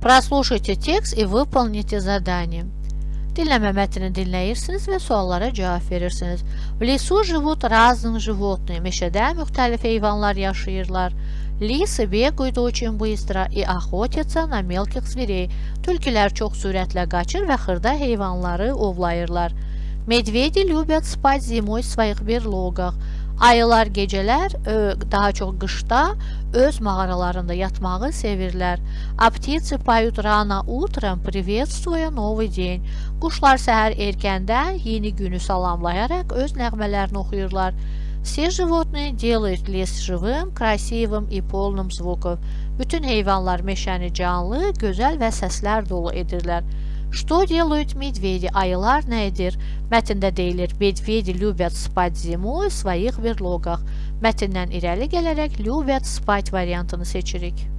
Прослушайте текст и выполните задание. Dinləmə mətnini dinləyirsiniz və suallara cavab verirsiniz. В лесу живут разные животные. Meşədə müxtəlif heyvanlar yaşayırlar. Лисы бегают очень быстро и охотятся на мелких зверей. Tülkülər çox sürətlə qaçır və xırda heyvanları ovlayırlar. Медведи любят спать зимой в своих берлогах. Ayılar gecələr, daha çox qışda, öz mağaralarında yatmağı sevirlər. А птицы поют рано утром, приветствуя новый день. Quşlar səhər erkəndə yeni günü salamlayaraq öz nəğmələrini oxuyurlar. Все животные делают лес живым, красивым и полным звуков. Bütün heyvanlar meşəni canlı, gözəl və səslər dolu edirlər. Что делают медведи? Ayılar nə edir? Mətndə deyilir, медведи любят спать зимой в своих берлогах. Mətndən irəli gələrək любят спать variantını seçirik.